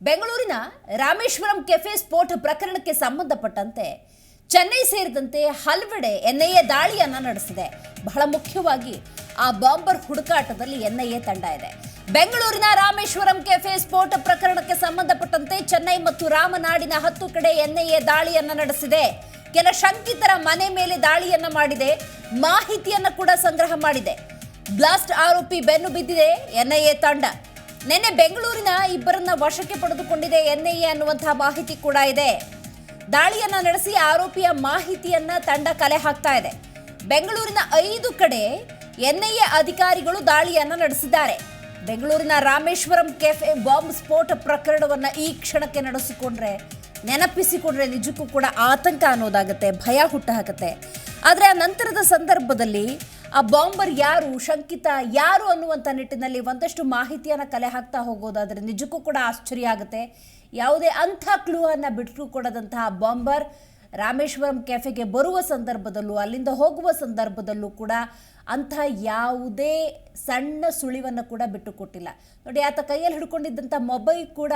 ಬೆಂಗಳೂರಿನ ರಾಮೇಶ್ವರಂ ಕೆಫೆ ಸ್ಫೋಟ ಪ್ರಕರಣಕ್ಕೆ ಸಂಬಂಧಪಟ್ಟಂತೆ ಚೆನ್ನೈ ಸೇರಿದಂತೆ ಹಲವೆಡೆ ಎನ್ಐಎ ದಾಳಿಯನ್ನ ನಡೆಸಿದೆ. ಬಹಳ ಮುಖ್ಯವಾಗಿ ಆ ಬಾಂಬರ್ ಹುಡುಕಾಟದಲ್ಲಿ ಎನ್ಐಎ ತಂಡ ಇದೆ. ಬೆಂಗಳೂರಿನ ರಾಮೇಶ್ವರಂ ಕೆಫೆ ಸ್ಫೋಟ ಪ್ರಕರಣಕ್ಕೆ ಸಂಬಂಧಪಟ್ಟಂತೆ ಚೆನ್ನೈ ಮತ್ತು ರಾಮನಾಡಿನ 10 ಕಡೆ ಎನ್ಐಎ ದಾಳಿಯನ್ನ ನಡೆಸಿದೆ. ಕೆಲ ಶಂಕಿತರ ಮನೆ ಮೇಲೆ ದಾಳಿಯನ್ನ ಮಾಡಿದೆ. ಮಾಹಿತಿಯನ್ನ ಕೂಡ ಸಂಗ್ರಹ ಮಾಡಿದೆ. ಬ್ಲಾಸ್ಟ್ ಆರೋಪಿ ಬೆನ್ನು ಬಿದ್ದಿದೆ ಎನ್ಐಎ ತಂಡ. ನಿನ್ನೆ ಬೆಂಗಳೂರಿನ ಇಬ್ಬರನ್ನ ವಶಕ್ಕೆ ಪಡೆದುಕೊಂಡಿದೆ ಎನ್ಐಎ ಅನ್ನುವಂತಹ ಮಾಹಿತಿ ಕೂಡ ಇದೆ. ದಾಳಿಯನ್ನ ನಡೆಸಿ ಆರೋಪಿಯ ಮಾಹಿತಿಯನ್ನ ತಂಡ ಕಲೆ ಹಾಕ್ತಾ ಇದೆ. ಬೆಂಗಳೂರಿನ 5 ಕಡೆ ಎನ್ಐಎ ಅಧಿಕಾರಿಗಳು ದಾಳಿಯನ್ನ ನಡೆಸಿದ್ದಾರೆ. ಬೆಂಗಳೂರಿನ ರಾಮೇಶ್ವರಂ ಕೆಫೆ ಬಾಂಬ್ ಸ್ಫೋಟ ಪ್ರಕರಣವನ್ನ ಈ ಕ್ಷಣಕ್ಕೆ ನೆನಪಿಸಿಕೊಂಡ್ರೆ ನಿಜಕ್ಕೂ ಕೂಡ ಆತಂಕ ಅನ್ನೋದಾಗುತ್ತೆ, ಭಯ ಹುಟ್ಟುಹಾಕತ್ತೆ. ಆದರೆ ಆ ನಂತರದ ಸಂದರ್ಭದಲ್ಲಿ ಆ ಬಾಂಬರ್ ಯಾರು, ಶಂಕಿತ ಯಾರು ಅನ್ನುವಂಥ ನಿಟ್ಟಿನಲ್ಲಿ ಒಂದಷ್ಟು ಮಾಹಿತಿಯನ್ನು ಕಲೆ ಹಾಕ್ತಾ ಹೋಗೋದಾದರೆ ನಿಜಕ್ಕೂ ಕೂಡ ಆಶ್ಚರ್ಯ ಆಗುತ್ತೆ. ಯಾವುದೇ ಅಂಥ ಕ್ಲೂ ಅನ್ನು ಬಿಟ್ಟು ಕೊಡದಂತಹ ಬಾಂಬರ್ ರಾಮೇಶ್ವರಂ ಕೆಫೆಗೆ ಬರುವ ಸಂದರ್ಭದಲ್ಲೂ ಅಲ್ಲಿಂದ ಹೋಗುವ ಸಂದರ್ಭದಲ್ಲೂ ಕೂಡ ಅಂಥ ಯಾವುದೇ ಸಣ್ಣ ಸುಳಿವನ್ನು ಕೂಡ ಬಿಟ್ಟು ಕೊಟ್ಟಿಲ್ಲ. ನೋಡಿ, ಆತ ಕೈಯಲ್ಲಿ ಹಿಡ್ಕೊಂಡಿದ್ದಂಥ ಮೊಬೈಲ್ ಕೂಡ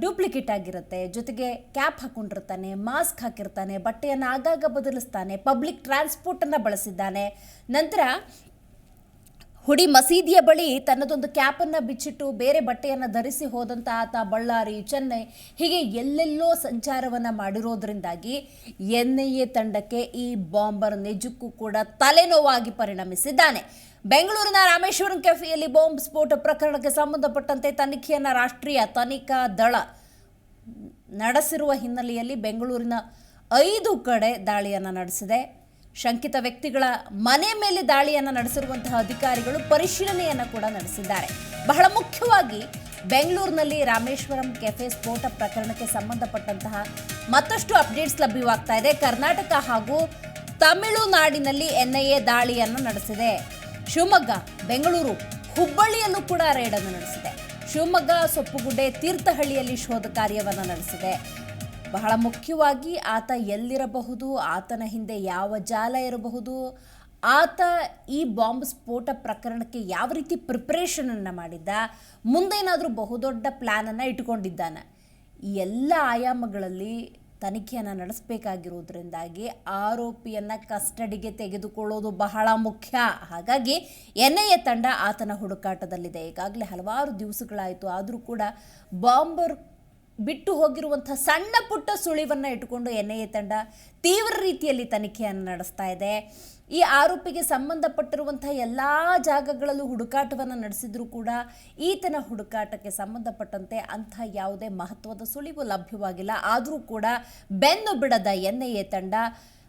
ಡೂಪ್ಲಿಕೇಟ್ ಆಗಿರುತ್ತೆ. ಜೊತೆಗೆ ಕ್ಯಾಪ್ ಹಾಕೊಂಡಿರ್ತಾನೆ, ಮಾಸ್ಕ್ ಹಾಕಿರ್ತಾನೆ, ಬಟ್ಟೆಯನ್ನು ಆಗಾಗ ಬದಲಿಸ್ತಾನೆ, ಪಬ್ಲಿಕ್ ಟ್ರಾನ್ಸ್ಪೋರ್ಟನ್ನು ಬಳಸಿದ್ದಾನೆ. ನಂತರ ಹುಡಿ ಮಸೀದಿಯ ಬಳಿ ತನ್ನದೊಂದು ಕ್ಯಾಪನ್ನು ಬಿಚ್ಚಿಟ್ಟು ಬೇರೆ ಬಟ್ಟೆಯನ್ನು ಧರಿಸಿ ಹೋದಂಥ ಆತ ಬಳ್ಳಾರಿ, ಚೆನ್ನೈ ಹೀಗೆ ಎಲ್ಲೆಲ್ಲೋ ಸಂಚಾರವನ್ನು ಮಾಡಿರೋದ್ರಿಂದಾಗಿ ಎನ್ಐಎ ತಂಡಕ್ಕೆ ಈ ಬಾಂಬರ್ ನಿಜಕ್ಕೂ ಕೂಡ ತಲೆನೋವಾಗಿ ಪರಿಣಮಿಸಿದ್ದಾನೆ. ಬೆಂಗಳೂರಿನ ರಾಮೇಶ್ವರಂ ಕೆಫೆಯಲ್ಲಿ ಬಾಂಬ್ ಸ್ಫೋಟ ಪ್ರಕರಣಕ್ಕೆ ಸಂಬಂಧಪಟ್ಟಂತೆ ತನಿಖೆಯನ್ನು ರಾಷ್ಟ್ರೀಯ ತನಿಖಾ ದಳ ನಡೆಸಿರುವ ಹಿನ್ನೆಲೆಯಲ್ಲಿ ಬೆಂಗಳೂರಿನ 5 ಕಡೆ ದಾಳಿಯನ್ನು ನಡೆಸಿದೆ. ಶಂಕಿತ ವ್ಯಕ್ತಿಗಳ ಮನೆ ಮೇಲೆ ದಾಳಿಯನ್ನು ನಡೆಸಿರುವಂತಹ ಅಧಿಕಾರಿಗಳು ಪರಿಶೀಲನೆಯನ್ನು ಕೂಡ ನಡೆಸಿದ್ದಾರೆ. ಬಹಳ ಮುಖ್ಯವಾಗಿ ಬೆಂಗಳೂರಿನಲ್ಲಿ ರಾಮೇಶ್ವರಂ ಕೆಫೆ ಸ್ಫೋಟ ಪ್ರಕರಣಕ್ಕೆ ಸಂಬಂಧಪಟ್ಟಂತಹ ಮತ್ತಷ್ಟು ಅಪ್ಡೇಟ್ಸ್ ಲಭ್ಯವಾಗ್ತಾ ಇದೆ. ಕರ್ನಾಟಕ ಹಾಗೂ ತಮಿಳುನಾಡಿನಲ್ಲಿ ಎನ್ಐಎ ದಾಳಿಯನ್ನು ನಡೆಸಿದೆ. ಶಿವಮೊಗ್ಗ, ಬೆಂಗಳೂರು, ಹುಬ್ಬಳ್ಳಿಯಲ್ಲೂ ಕೂಡ ರೇಡ್ ಅನ್ನು ನಡೆಸಿದೆ. ಶಿವಮೊಗ್ಗ ಸೊಪ್ಪುಗುಡ್ಡೆ, ತೀರ್ಥಹಳ್ಳಿಯಲ್ಲಿ ಶೋಧ ಕಾರ್ಯವನ್ನು ನಡೆಸಿದೆ. ಬಹಳ ಮುಖ್ಯವಾಗಿ ಆತ ಎಲ್ಲಿರಬಹುದು, ಆತನ ಹಿಂದೆ ಯಾವ ಜಾಲ ಇರಬಹುದು, ಆತ ಈ ಬಾಂಬ್ ಸ್ಫೋಟ ಪ್ರಕರಣಕ್ಕೆ ಯಾವ ರೀತಿ ಪ್ರಿಪ್ರೇಷನನ್ನು ಮಾಡಿದ್ದ, ಮುಂದೇನಾದರೂ ಬಹುದೊಡ್ಡ ಪ್ಲ್ಯಾನನ್ನು ಇಟ್ಕೊಂಡಿದ್ದಾನೆ. ಈ ಎಲ್ಲ ಆಯಾಮಗಳಲ್ಲಿ ತನಿಖೆಯನ್ನು ನಡೆಸಬೇಕಾಗಿರೋದ್ರಿಂದಾಗಿ ಆರೋಪಿಯನ್ನು ಕಸ್ಟಡಿಗೆ ತೆಗೆದುಕೊಳ್ಳೋದು ಬಹಳ ಮುಖ್ಯ. ಹಾಗಾಗಿ ಎನ್ಐಎ ತಂಡ ಆತನ ಹುಡುಕಾಟದಲ್ಲಿದೆ. ಈಗಾಗಲೇ ಹಲವಾರು ದಿವಸಗಳಾಯಿತು. ಆದರೂ ಕೂಡ ಬಾಂಬರ್ ಬಿಟ್ಟು ಹೋಗಿರುವಂಥ ಸಣ್ಣ ಪುಟ್ಟ ಸುಳಿವನ್ನು ಇಟ್ಟುಕೊಂಡು ಎನ್ಐಎ ತಂಡ ತೀವ್ರ ರೀತಿಯಲ್ಲಿ ತನಿಖೆಯನ್ನು ನಡೆಸ್ತಾ ಇದೆ. ಈ ಆರೋಪಿಗೆ ಸಂಬಂಧಪಟ್ಟಿರುವಂಥ ಎಲ್ಲ ಜಾಗಗಳಲ್ಲೂ ಹುಡುಕಾಟವನ್ನು ನಡೆಸಿದರೂ ಕೂಡ ಈತನ ಹುಡುಕಾಟಕ್ಕೆ ಸಂಬಂಧಪಟ್ಟಂತೆ ಅಂಥ ಯಾವುದೇ ಮಹತ್ವದ ಸುಳಿವು ಲಭ್ಯವಾಗಿಲ್ಲ. ಆದರೂ ಕೂಡ ಬೆನ್ನು ಬಿಡದ ಎನ್ಐಎ ತಂಡ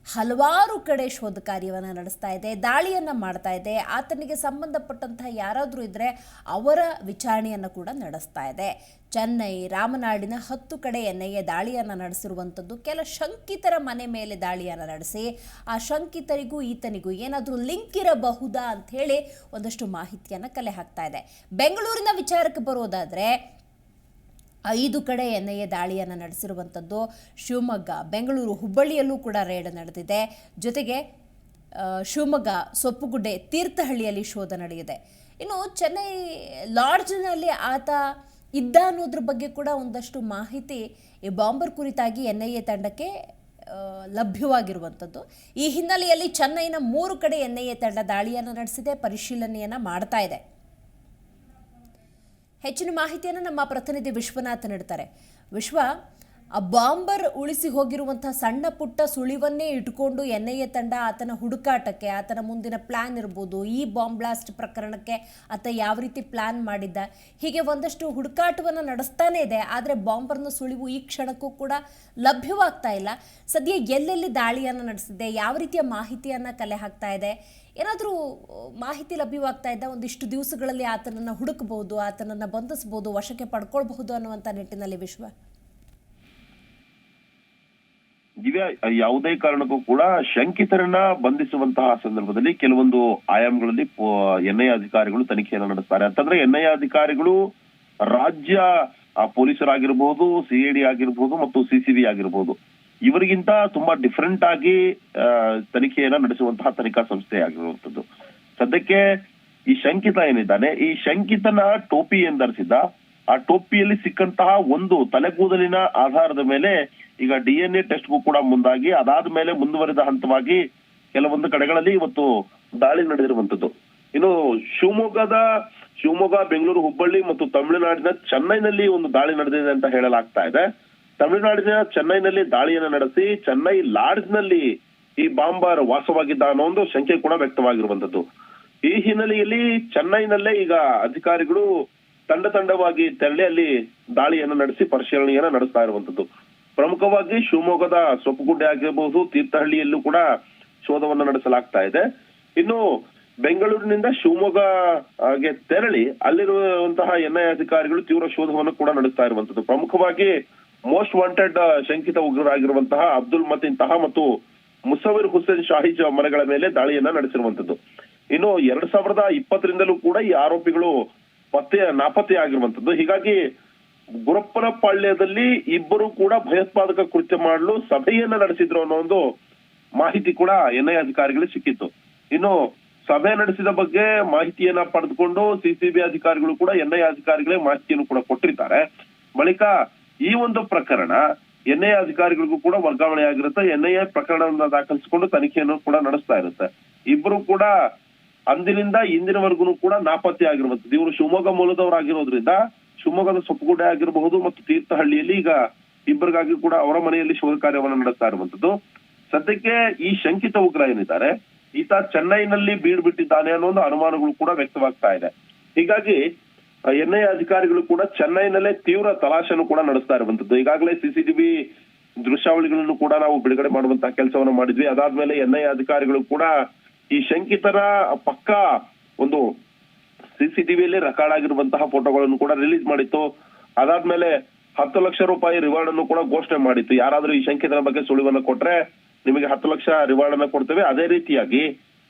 ಹಲವಾರು ಕಡೆ ಶೋಧ ಕಾರ್ಯವನ್ನು ನಡೆಸ್ತಾ ಇದೆ, ದಾಳಿಯನ್ನು ಮಾಡ್ತಾ ಇದೆ. ಆತನಿಗೆ ಸಂಬಂಧಪಟ್ಟಂತಹ ಯಾರಾದರೂ ಇದ್ದರೆ ಅವರ ವಿಚಾರಣೆಯನ್ನು ಕೂಡ ನಡೆಸ್ತಾ ಇದೆ. ಚೆನ್ನೈ, ರಾಮನಾಡಿನ 10 ಕಡೆ ಎನ್ಐಎ ದಾಳಿಯನ್ನು ನಡೆಸಿರುವಂಥದ್ದು. ಕೆಲ ಶಂಕಿತರ ಮನೆ ಮೇಲೆ ದಾಳಿಯನ್ನು ನಡೆಸಿ ಆ ಶಂಕಿತರಿಗೂ ಈತನಿಗೂ ಏನಾದರೂ ಲಿಂಕ್ ಇರಬಹುದಾ ಅಂಥೇಳಿ ಒಂದಷ್ಟು ಮಾಹಿತಿಯನ್ನು ಕಲೆ ಹಾಕ್ತಾ ಇದೆ. ಬೆಂಗಳೂರಿನ ವಿಚಾರಕ್ಕೆ ಬರೋದಾದರೆ 5 ಕಡೆ ಎನ್ಐಎ ದಾಳಿಯನ್ನು ನಡೆಸಿರುವಂಥದ್ದು. ಶಿವಮೊಗ್ಗ, ಬೆಂಗಳೂರು, ಹುಬ್ಬಳ್ಳಿಯಲ್ಲೂ ಕೂಡ ರೇಡ್ ನಡೆದಿದೆ. ಜೊತೆಗೆ ಶಿವಮೊಗ್ಗ, ಸೊಪ್ಪುಗುಡ್ಡೆ, ತೀರ್ಥಹಳ್ಳಿಯಲ್ಲಿ ಶೋಧ ನಡೆದಿದೆ. ಇನ್ನು ಚೆನ್ನೈ ಲಾಡ್ಜ್ನಲ್ಲಿ ಆತ ಇದ್ದ ಅನ್ನೋದ್ರ ಬಗ್ಗೆ ಕೂಡ ಒಂದಷ್ಟು ಮಾಹಿತಿ ಈ ಬಾಂಬರ್ ಕುರಿತಾಗಿ ಎನ್ಐಎ ತಂಡಕ್ಕೆ ಲಭ್ಯವಾಗಿರುವಂಥದ್ದು. ಈ ಹಿನ್ನೆಲೆಯಲ್ಲಿ ಚೆನ್ನೈನ 3 ಕಡೆ ಎನ್ಐಎ ತಂಡ ದಾಳಿಯನ್ನು ನಡೆಸಿದೆ, ಪರಿಶೀಲನೆಯನ್ನು ಮಾಡ್ತಾ ಇದೆ. ಹೆಚ್ಚಿನ ಮಾಹಿತಿಯನ್ನು ನಮ್ಮ ಪ್ರತಿನಿಧಿ ವಿಶ್ವನಾಥ್ ನೀಡ್ತಾರೆ. ವಿಶ್ವ, ಆ ಬಾಂಬರ್ ಉಳಿಸಿ ಹೋಗಿರುವಂಥ ಸಣ್ಣ ಪುಟ್ಟ ಸುಳಿವನ್ನೇ ಇಟ್ಕೊಂಡು ಎನ್ಐಎ ತಂಡ ಆತನ ಹುಡುಕಾಟಕ್ಕೆ, ಆತನ ಮುಂದಿನ ಪ್ಲ್ಯಾನ್ ಇರ್ಬೋದು, ಈ ಬಾಂಬ್ ಬ್ಲಾಸ್ಟ್ ಪ್ರಕರಣಕ್ಕೆ ಆತ ಯಾವ ರೀತಿ ಪ್ಲ್ಯಾನ್ ಮಾಡಿದ್ದ, ಹೀಗೆ ಒಂದಷ್ಟು ಹುಡುಕಾಟವನ್ನು ನಡೆಸ್ತಾನೇ ಇದೆ. ಆದರೆ ಬಾಂಬರ್ನ ಸುಳಿವು ಈ ಕ್ಷಣಕ್ಕೂ ಕೂಡ ಲಭ್ಯವಾಗ್ತಾ ಇಲ್ಲ. ಸದ್ಯ ಎಲ್ಲೆಲ್ಲಿ ದಾಳಿಯನ್ನು ನಡೆಸಿದೆ, ಯಾವ ರೀತಿಯ ಮಾಹಿತಿಯನ್ನು ಕಲೆ ಹಾಕ್ತಾ ಇದೆ, ಏನಾದರೂ ಮಾಹಿತಿ ಲಭ್ಯವಾಗ್ತಾ ಇದ್ದ ಒಂದಿಷ್ಟು ದಿವಸಗಳಲ್ಲಿ ಆತನನ್ನು ಹುಡುಕಬಹುದು, ಆತನನ್ನು ಬಂಧಿಸಬಹುದು, ವಶಕ್ಕೆ ಪಡ್ಕೊಳ್ಬಹುದು ಅನ್ನುವಂಥ ನಿಟ್ಟಿನಲ್ಲಿ ವಿಶ್ವ? ದಿವ್ಯಾ, ಯಾವುದೇ ಕಾರಣಕ್ಕೂ ಕೂಡ ಶಂಕಿತರನ್ನ ಬಂಧಿಸುವಂತಹ ಸಂದರ್ಭದಲ್ಲಿ ಕೆಲವೊಂದು ಆಯಾಮಗಳಲ್ಲಿ ಎನ್ಐಎ ಅಧಿಕಾರಿಗಳು ತನಿಖೆಯನ್ನು ನಡೆಸ್ತಾರೆ. ಅಂತಂದ್ರೆ ಎನ್ಐಎ ಅಧಿಕಾರಿಗಳು ರಾಜ್ಯ ಪೊಲೀಸರಾಗಿರ್ಬೋದು, ಸಿಐಡಿ ಆಗಿರ್ಬೋದು ಮತ್ತು ಸಿಸಿಬಿ ಆಗಿರ್ಬೋದು, ಇವರಿಗಿಂತ ತುಂಬಾ ಡಿಫರೆಂಟ್ ಆಗಿ ತನಿಖೆಯನ್ನ ನಡೆಸುವಂತಹ ತನಿಖಾ ಸಂಸ್ಥೆ ಆಗಿರುವಂತದ್ದು. ಸದ್ಯಕ್ಕೆ ಈ ಶಂಕಿತ ಏನಿದ್ದಾನೆ, ಈ ಶಂಕಿತನ ಟೋಪಿ ಎಂದರ್ಸಿದ್ದ ಆ ಟೋಪಿಯಲ್ಲಿ ಸಿಕ್ಕಂತಹ ಒಂದು ತಲೆಗೂದಲಿನ ಆಧಾರದ ಮೇಲೆ ಈಗ DNA ಟೆಸ್ಟ್ಗೂ ಕೂಡ ಮುಂದಾಗಿ ಅದಾದ ಮೇಲೆ ಮುಂದುವರಿದ ಹಂತವಾಗಿ ಕೆಲವೊಂದು ಕಡೆಗಳಲ್ಲಿ ಇವತ್ತು ದಾಳಿ ನಡೆದಿರುವಂತದ್ದು. ಇನ್ನು ಶಿವಮೊಗ್ಗ, ಬೆಂಗಳೂರು, ಹುಬ್ಬಳ್ಳಿ ಮತ್ತು ತಮಿಳುನಾಡಿನ ಚೆನ್ನೈನಲ್ಲಿ ಒಂದು ದಾಳಿ ನಡೆದಿದೆ ಅಂತ ಹೇಳಲಾಗ್ತಾ ಇದೆ. ತಮಿಳುನಾಡಿನ ಚೆನ್ನೈನಲ್ಲಿ ದಾಳಿಯನ್ನು ನಡೆಸಿ ಚೆನ್ನೈ ಲಾಡ್ಜ್ನಲ್ಲಿ ಈ ಬಾಂಬರ್ ವಾಸವಾಗಿದ್ದ ಅನ್ನೋ ಒಂದು ಶಂಕೆ ಕೂಡ ವ್ಯಕ್ತವಾಗಿರುವಂತದ್ದು. ಈ ಹಿನ್ನೆಲೆಯಲ್ಲಿ ಚೆನ್ನೈನಲ್ಲೇ ಈಗ ಅಧಿಕಾರಿಗಳು ತಂಡವಾಗಿ ತೆರಳಿ ಅಲ್ಲಿ ದಾಳಿಯನ್ನು ನಡೆಸಿ ಪರಿಶೀಲನೆಯನ್ನ ನಡೆಸ್ತಾ ಇರುವಂತದ್ದು. ಪ್ರಮುಖವಾಗಿ ಶಿವಮೊಗ್ಗದ ಸೊಪ್ಪುಗುಡ್ಡೆ ಆಗಿರಬಹುದು, ತೀರ್ಥಹಳ್ಳಿಯಲ್ಲೂ ಕೂಡ ಶೋಧವನ್ನು ನಡೆಸಲಾಗ್ತಾ ಇದೆ. ಇನ್ನು ಬೆಂಗಳೂರಿನಿಂದ ಶಿವಮೊಗ್ಗಗೆ ತೆರಳಿ ಅಲ್ಲಿರುವಂತಹ NIA ಅಧಿಕಾರಿಗಳು ತೀವ್ರ ಶೋಧವನ್ನು ಕೂಡ ನಡೆಸ್ತಾ ಇರುವಂತದ್ದು. ಪ್ರಮುಖವಾಗಿ ಮೋಸ್ಟ್ ವಾಂಟೆಡ್ ಶಂಕಿತ ಉಗ್ರರಾಗಿರುವಂತಹ ಅಬ್ದುಲ್ ಮತೀನ್ ತಹಾ ಮತ್ತು ಮುಸವಿರ್ ಹುಸೇನ್ ಶಾಹಿಜ್ ಮನೆಗಳ ಮೇಲೆ ದಾಳಿಯನ್ನ ನಡೆಸಿರುವಂತದ್ದು. ಇನ್ನು 2020ರಿಂದಲೂ ಕೂಡ ಈ ಆರೋಪಿಗಳು ನಾಪತ್ತೆ ಆಗಿರುವಂತದ್ದು. ಹೀಗಾಗಿ ಗುರಪ್ಪನ ಪಾಳ್ಯದಲ್ಲಿ ಇಬ್ಬರು ಕೂಡ ಭಯೋತ್ಪಾದಕ ಕೃತ್ಯ ಮಾಡಲು ಸಭೆಯನ್ನ ನಡೆಸಿದ್ರು ಅನ್ನೋ ಒಂದು ಮಾಹಿತಿ ಕೂಡ NIA ಅಧಿಕಾರಿಗಳಿಗೆ ಸಿಕ್ಕಿತ್ತು. ಇನ್ನು ಸಭೆ ನಡೆಸಿದ ಬಗ್ಗೆ ಮಾಹಿತಿಯನ್ನ ಪಡೆದುಕೊಂಡು CCB ಅಧಿಕಾರಿಗಳು ಕೂಡ NIA ಅಧಿಕಾರಿಗಳೇ ಮಾಹಿತಿಯನ್ನು ಕೂಡ ಕೊಟ್ಟಿರ್ತಾರೆ. ಬಳಿಕ ಈ ಒಂದು ಪ್ರಕರಣ NIA ಅಧಿಕಾರಿಗಳಿಗೂ ಕೂಡ ವರ್ಗಾವಣೆ ಆಗಿರುತ್ತೆ. NIA ಪ್ರಕರಣವನ್ನ ದಾಖಲಿಸಿಕೊಂಡು ತನಿಖೆಯನ್ನು ಕೂಡ ನಡೆಸ್ತಾ ಇರುತ್ತೆ. ಇಬ್ಬರು ಕೂಡ ಅಂದಿನಿಂದ ಇಂದಿನವರೆಗೂ ಕೂಡ ನಾಪತ್ತೆ ಆಗಿರುವಂತದ್ದು. ಇವರು ಶಿವಮೊಗ್ಗ ಮೂಲದವರಾಗಿರೋದ್ರಿಂದ ಶಿವಮೊಗ್ಗದ ಸೊಪ್ಪುಗುಡ್ಡೆ ಆಗಿರಬಹುದು ಮತ್ತು ತೀರ್ಥಹಳ್ಳಿಯಲ್ಲಿ ಈಗ ಇಬ್ಬರಿಗಾಗಿ ಕೂಡ ಅವರ ಮನೆಯಲ್ಲಿ ಶೋಧ ಕಾರ್ಯವನ್ನು ನಡೆಸ್ತಾ ಇರುವಂತದ್ದು. ಸದ್ಯಕ್ಕೆ ಈ ಶಂಕಿತ ಉಗ್ರ ಏನಿದ್ದಾರೆ ಈತ ಚೆನ್ನೈನಲ್ಲಿ ಬೀಡು ಬಿಟ್ಟಿದ್ದಾನೆ ಅನ್ನೋ ಒಂದು ಅನುಮಾನಗಳು ಕೂಡ ವ್ಯಕ್ತವಾಗ್ತಾ ಇದೆ. ಹೀಗಾಗಿ NIA ಅಧಿಕಾರಿಗಳು ಕೂಡ ಚೆನ್ನೈನಲ್ಲೇ ತೀವ್ರ ತಲಾಶೆಯನ್ನು ಕೂಡ ನಡೆಸ್ತಾ ಇರುವಂತದ್ದು. ಈಗಾಗಲೇ CCTV ದೃಶ್ಯಾವಳಿಗಳನ್ನು ಕೂಡ ನಾವು ಬಿಡುಗಡೆ ಮಾಡುವಂತಹ ಕೆಲಸವನ್ನ ಮಾಡಿದ್ವಿ. ಅದಾದ್ಮೇಲೆ NIA ಅಧಿಕಾರಿಗಳು ಕೂಡ ಈ ಶಂಕಿತರ ಪಕ್ಕ ಒಂದು CCTVಯಲ್ಲಿ ರೆಕಾರ್ಡ್ ಆಗಿರುವಂತಹ ಫೋಟೋಗಳನ್ನು ಕೂಡ ರಿಲೀಸ್ ಮಾಡಿತ್ತು. ಅದಾದ್ಮೇಲೆ 10 ಲಕ್ಷ ರೂಪಾಯಿ ರಿವಾರ್ಡ್ ಅನ್ನು ಕೂಡ ಘೋಷಣೆ ಮಾಡಿತ್ತು. ಯಾರಾದ್ರೂ ಈ ಶಂಕಿತರ ಬಗ್ಗೆ ಸುಳಿವನ್ನ ಕೊಟ್ರೆ ನಿಮಗೆ 10 ಲಕ್ಷ ರಿವಾರ್ಡ್ ಅನ್ನ ಕೊಡ್ತೇವೆ, ಅದೇ ರೀತಿಯಾಗಿ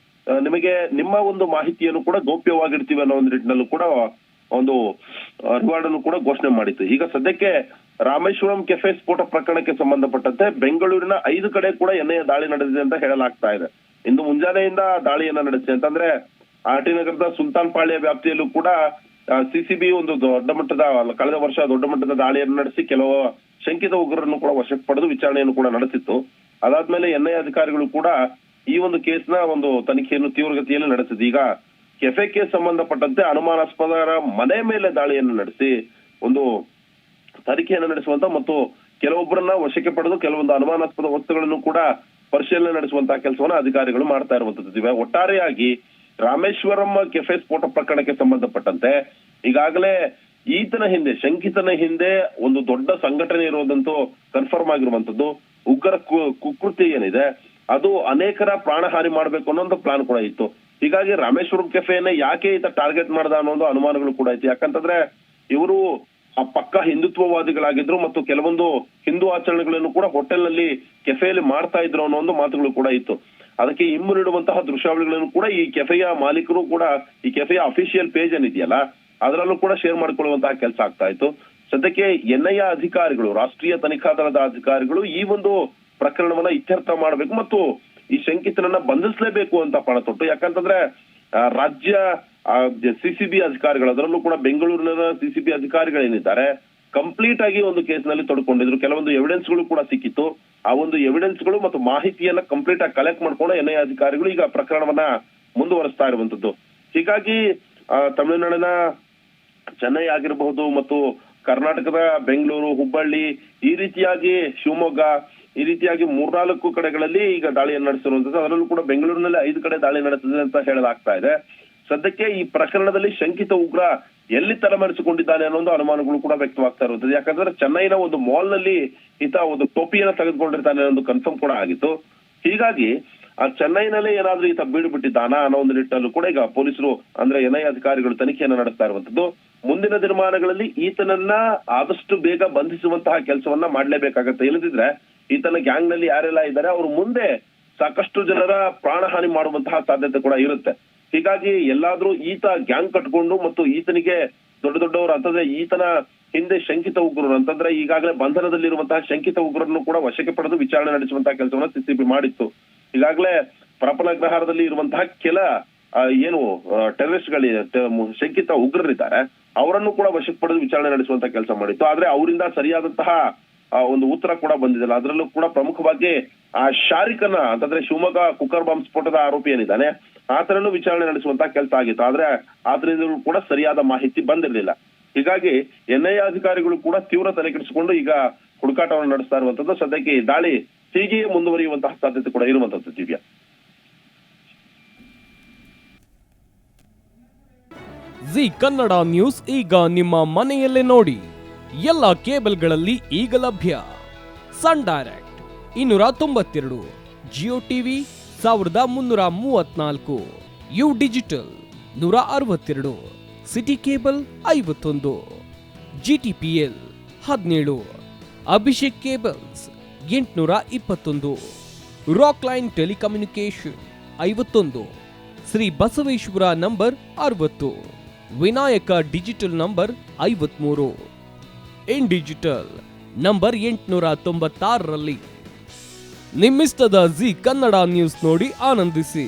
ನಿಮಗೆ ನಿಮ್ಮ ಒಂದು ಮಾಹಿತಿಯನ್ನು ಕೂಡ ಗೌಪ್ಯವಾಗಿರ್ತೀವಿ ಅನ್ನೋ ಒಂದು ನಿಟ್ಟಿನಲ್ಲೂ ಕೂಡ ಒಂದು ರಿವಾರ್ಡ್ ಅನ್ನು ಕೂಡ ಘೋಷಣೆ ಮಾಡಿತ್ತು. ಈಗ ಸದ್ಯಕ್ಕೆ ರಾಮೇಶ್ವರಂ ಕೆಫೆ ಸ್ಫೋಟ ಪ್ರಕರಣಕ್ಕೆ ಸಂಬಂಧಪಟ್ಟಂತೆ ಬೆಂಗಳೂರಿನ 5 ಕಡೆ ಕೂಡ NIA ದಾಳಿ ನಡೆದಿದೆ ಅಂತ ಹೇಳಲಾಗ್ತಾ ಇದೆ. ಇಂದು ಮುಂಜಾನೆಯಿಂದ ದಾಳಿಯನ್ನ ನಡೆಸಿದೆ ಅಂತಂದ್ರೆ RT ನಗರದ ಸುಲ್ತಾನ್ ಪಾಳ್ಯ ವ್ಯಾಪ್ತಿಯಲ್ಲೂ ಕೂಡ CCB ಒಂದು ಕಳೆದ ವರ್ಷ ದೊಡ್ಡ ಮಟ್ಟದ ದಾಳಿಯನ್ನು ನಡೆಸಿ ಕೆಲವು ಶಂಕಿತ ಉಗ್ರರನ್ನು ಕೂಡ ವಶಕ್ಕೆ ಪಡೆದು ವಿಚಾರಣೆಯನ್ನು ಕೂಡ ನಡೆಸಿತ್ತು. ಅದಾದ್ಮೇಲೆ NIA ಅಧಿಕಾರಿಗಳು ಕೂಡ ಈ ಒಂದು ಕೇಸ್ನ ಒಂದು ತನಿಖೆಯನ್ನು ತೀವ್ರಗತಿಯಲ್ಲಿ ನಡೆಸಿದೆ. ಈಗ ಕೆಫೆಗೆ ಸಂಬಂಧಪಟ್ಟಂತೆ ಅನುಮಾನಾಸ್ಪದರ ಮನೆ ಮೇಲೆ ದಾಳಿಯನ್ನು ನಡೆಸಿ ಒಂದು ತನಿಖೆಯನ್ನು ನಡೆಸುವಂತ ಮತ್ತು ಕೆಲವೊಬ್ಬರನ್ನ ವಶಕ್ಕೆ ಪಡೆದು ಕೆಲವೊಂದು ಅನುಮಾನಾಸ್ಪದ ವಸ್ತುಗಳನ್ನು ಕೂಡ ಪರಿಶೀಲನೆ ನಡೆಸುವಂತಹ ಕೆಲಸವನ್ನ ಅಧಿಕಾರಿಗಳು ಮಾಡ್ತಾ ಇರುವಂತದ್ದು. ಒಟ್ಟಾರೆಯಾಗಿ ರಾಮೇಶ್ವರಂ ಕೆಫೆ ಸ್ಫೋಟ ಪ್ರಕರಣಕ್ಕೆ ಸಂಬಂಧಪಟ್ಟಂತೆ ಈಗಾಗಲೇ ಶಂಕಿತನ ಹಿಂದೆ ಒಂದು ದೊಡ್ಡ ಸಂಘಟನೆ ಇರೋದಂತೂ ಕನ್ಫರ್ಮ್ ಆಗಿರುವಂತದ್ದು. ಉಗ್ರ ಕುಕೃತ್ಯ ಏನಿದೆ ಅದು ಅನೇಕರ ಪ್ರಾಣಹಾನಿ ಮಾಡ್ಬೇಕು ಅನ್ನೋ ಒಂದು ಪ್ಲಾನ್ ಕೂಡ ಇತ್ತು. ಹೀಗಾಗಿ ರಾಮೇಶ್ವರಂ ಕೆಫೆಯನ್ನ ಯಾಕೆ ಈತ ಟಾರ್ಗೆಟ್ ಮಾಡ್ದ ಅನ್ನೋ ಅನುಮಾನಗಳು ಕೂಡ ಇತ್ತು. ಯಾಕಂತಂದ್ರೆ ಇವರು ಆ ಪಕ್ಕ ಹಿಂದುತ್ವವಾದಿಗಳಾಗಿದ್ರು ಮತ್ತು ಕೆಲವೊಂದು ಹಿಂದೂ ಆಚರಣೆಗಳನ್ನು ಕೂಡ ಹೋಟೆಲ್ ನಲ್ಲಿ ಕೆಫೆಯಲ್ಲಿ ಮಾಡ್ತಾ ಇದ್ರು ಅನ್ನೋ ಒಂದು ಮಾತುಗಳು ಕೂಡ ಇತ್ತು. ಅದಕ್ಕೆ ಇಂಬು ನೀಡುವಂತಹ ದೃಶ್ಯಾವಳಿಗಳನ್ನು ಕೂಡ ಈ ಕೆಫೆಯ ಮಾಲೀಕರು ಕೂಡ ಈ ಕೆಫೆಯ ಅಫಿಷಿಯಲ್ ಪೇಜ್ ಏನಿದೆಯಲ್ಲ ಅದರಲ್ಲೂ ಕೂಡ ಶೇರ್ ಮಾಡ್ಕೊಳ್ಳುವಂತಹ ಕೆಲಸ ಆಗ್ತಾ ಇತ್ತು. ಸದ್ಯಕ್ಕೆ NIA ಅಧಿಕಾರಿಗಳು, ರಾಷ್ಟ್ರೀಯ ತನಿಖಾ ದಳದ ಅಧಿಕಾರಿಗಳು ಈ ಒಂದು ಪ್ರಕರಣವನ್ನ ಇತ್ಯರ್ಥ ಮಾಡಬೇಕು ಮತ್ತು ಈ ಶಂಕಿತನನ್ನ ಬಂಧಿಸಲೇಬೇಕು ಅಂತ ಪಣ ತೊಟ್ಟು. ಯಾಕಂತಂದ್ರೆ ರಾಜ್ಯ CCB ಅಧಿಕಾರಿಗಳು, ಅದರಲ್ಲೂ ಕೂಡ ಬೆಂಗಳೂರಿನ CCB ಅಧಿಕಾರಿಗಳೇನಿದ್ದಾರೆ ಕಂಪ್ಲೀಟ್ ಆಗಿ ಒಂದು ಕೇಸ್ನಲ್ಲಿ ತೊಡ್ಕೊಂಡಿದ್ರು. ಕೆಲವೊಂದು ಎವಿಡೆನ್ಸ್ ಗಳು ಕೂಡ ಸಿಕ್ಕಿತ್ತು. ಆ ಒಂದು ಎವಿಡೆನ್ಸ್ ಗಳು ಮತ್ತು ಮಾಹಿತಿಯನ್ನ ಕಂಪ್ಲೀಟ್ ಆಗಿ ಕಲೆಕ್ಟ್ ಮಾಡ್ಕೊಂಡು NIA ಅಧಿಕಾರಿಗಳು ಈಗ ಪ್ರಕರಣವನ್ನ ಮುಂದುವರಿಸ್ತಾ ಇರುವಂತದ್ದು. ಹೀಗಾಗಿ ತಮಿಳುನಾಡಿನ ಚೆನ್ನೈ ಆಗಿರಬಹುದು ಮತ್ತು ಕರ್ನಾಟಕದ ಬೆಂಗಳೂರು, ಹುಬ್ಬಳ್ಳಿ, ಈ ರೀತಿಯಾಗಿ ಶಿವಮೊಗ್ಗ, ಈ ರೀತಿಯಾಗಿ 3-4 ಕಡೆಗಳಲ್ಲಿ ಈಗ ದಾಳಿಯನ್ನು ನಡೆಸಿರುವಂತದ್ದು. ಅದರಲ್ಲೂ ಕೂಡ ಬೆಂಗಳೂರಿನಲ್ಲಿ 5 ಕಡೆ ದಾಳಿ ನಡೆಸಿದೆ ಅಂತ ಹೇಳಲಾಗ್ತಾ ಇದೆ. ಸದ್ಯಕ್ಕೆ ಈ ಪ್ರಕರಣದಲ್ಲಿ ಶಂಕಿತ ಉಗ್ರ ಎಲ್ಲಿ ತಲೆಮರೆಸಿಕೊಂಡಿದ್ದಾನೆ ಅನ್ನೋ ಒಂದು ಅನುಮಾನಗಳು ಕೂಡ ವ್ಯಕ್ತವಾಗ್ತಾ ಇರುತ್ತದೆ. ಯಾಕಂದ್ರೆ ಚೆನ್ನೈನ ಒಂದು ಮಾಲ್ ನಲ್ಲಿ ಈತ ಒಂದು ಟೋಪಿಯನ್ನ ತೆಗೆದುಕೊಂಡಿರ್ತಾನೆ ಅನ್ನೋದು ಕನ್ಫರ್ಮ್ ಕೂಡ ಆಗಿತ್ತು. ಹೀಗಾಗಿ ಆ ಚೆನ್ನೈನಲ್ಲೇ ಏನಾದ್ರೂ ಈತ ಬೀಡು ಬಿಟ್ಟಿದ್ದಾನ ಅನ್ನೋ ಒಂದು ನಿಟ್ಟಲ್ಲೂ ಕೂಡ ಈಗ ಪೊಲೀಸರು ಅಂದ್ರೆ NIA ಅಧಿಕಾರಿಗಳು ತನಿಖೆಯನ್ನು ನಡೆಸ್ತಾ ಇರುವಂತದ್ದು. ಮುಂದಿನ ದಿನಮಾನಗಳಲ್ಲಿ ಈತನನ್ನ ಆದಷ್ಟು ಬೇಗ ಬಂಧಿಸುವಂತಹ ಕೆಲಸವನ್ನ ಮಾಡ್ಲೇಬೇಕಾಗತ್ತೆ. ಇಲ್ಲದಿದ್ರೆ ಈತನ ಗ್ಯಾಂಗ್ ನಲ್ಲಿ ಯಾರೆಲ್ಲ ಇದ್ದಾರೆ ಅವರು ಮುಂದೆ ಸಾಕಷ್ಟು ಜನರ ಪ್ರಾಣಹಾನಿ ಮಾಡುವಂತಹ ಸಾಧ್ಯತೆ ಕೂಡ ಇರುತ್ತೆ. ಹೀಗಾಗಿ ಎಲ್ಲಾದ್ರೂ ಈತ ಗ್ಯಾಂಗ್ ಕಟ್ಕೊಂಡು ಮತ್ತು ಈತನಿಗೆ ದೊಡ್ಡವರು ಅಂತಂದ್ರೆ ಈತನ ಹಿಂದೆ ಶಂಕಿತ ಉಗ್ರರು ಅಂತಂದ್ರೆ ಈಗಾಗಲೇ ಬಂಧನದಲ್ಲಿರುವಂತಹ ಶಂಕಿತ ಉಗ್ರರನ್ನು ಕೂಡ ವಶಕ್ಕೆ ಪಡೆದು ವಿಚಾರಣೆ ನಡೆಸುವಂತಹ ಕೆಲಸವನ್ನ CCB ಮಾಡಿತ್ತು. ಈಗಾಗಲೇ ಪರಪನಗ್ರಹಾರದಲ್ಲಿ ಇರುವಂತಹ ಕೆಲ ಏನು ಟೆರರಿಸ್ಟ್ ಗಳಿದೆ, ಶಂಕಿತ ಉಗ್ರರಿದ್ದಾರೆ, ಅವರನ್ನು ಕೂಡ ವಶಕ್ಕೆ ಪಡೆದು ವಿಚಾರಣೆ ನಡೆಸುವಂತ ಕೆಲಸ ಮಾಡಿತ್ತು. ಆದ್ರೆ ಅವರಿಂದ ಸರಿಯಾದಂತಹ ಒಂದು ಉತ್ತರ ಕೂಡ ಬಂದಿದ್ದಲ್ಲ. ಅದರಲ್ಲೂ ಕೂಡ ಪ್ರಮುಖವಾಗಿ ಆ ಶಾರಿಕನ ಅಂತಂದ್ರೆ ಶಿವಮೊಗ್ಗ ಕುಕ್ಕರ್ ಬಾಂಬ್ ಸ್ಫೋಟದ ಆರೋಪಿ ಏನಿದ್ದಾನೆ ಆತನನ್ನು ವಿಚಾರಣೆ ನಡೆಸುವಂತ ಕೆಲಸ ಆಗಿತ್ತು. ಆದ್ರೆ ಆತನಿಂದ ಕೂಡ ಸರಿಯಾದ ಮಾಹಿತಿ ಬಂದಿರಲಿಲ್ಲ. ಹೀಗಾಗಿ NIA ಅಧಿಕಾರಿಗಳು ಕೂಡ ತೀವ್ರ ತಲೆ ಕೆಡಿಸಿಕೊಂಡು ಈಗ ಹುಡುಕಾಟವನ್ನು ನಡೆಸ್ತಾ ಇರುವಂತದ್ದು. ಸದ್ಯಕ್ಕೆ ಈ ದಾಳಿ ಹೀಗೆಯೇ ಮುಂದುವರಿಯುವಂತಹ ಸಾಧ್ಯತೆ ಕೂಡ ಇರುವಂತದ್ದು. ದಿವ್ಯಾ, ಜಿ ಕನ್ನಡ ನ್ಯೂಸ್ ಈಗ ನಿಮ್ಮ ಮನೆಯಲ್ಲೇ ನೋಡಿ. ಎಲ್ಲ ಕೇಬಲ್ಗಳಲ್ಲಿ ಈಗ ಲಭ್ಯ. Sun Direct 292, Jio TV 1334, U digital 162, city cable 51, GTPL 17, Abhishek cables 821, rock line telecommunication 51, Shri Basaveshwara number 60, Vinayaka digital number 53, in digital number 896ರಲ್ಲಿ. ನಿಮ್ಮಿಸ್ತದ ಜಿ ಕನ್ನಡ ನ್ಯೂಸ್ ನೋಡಿ ಆನಂದಿಸಿ.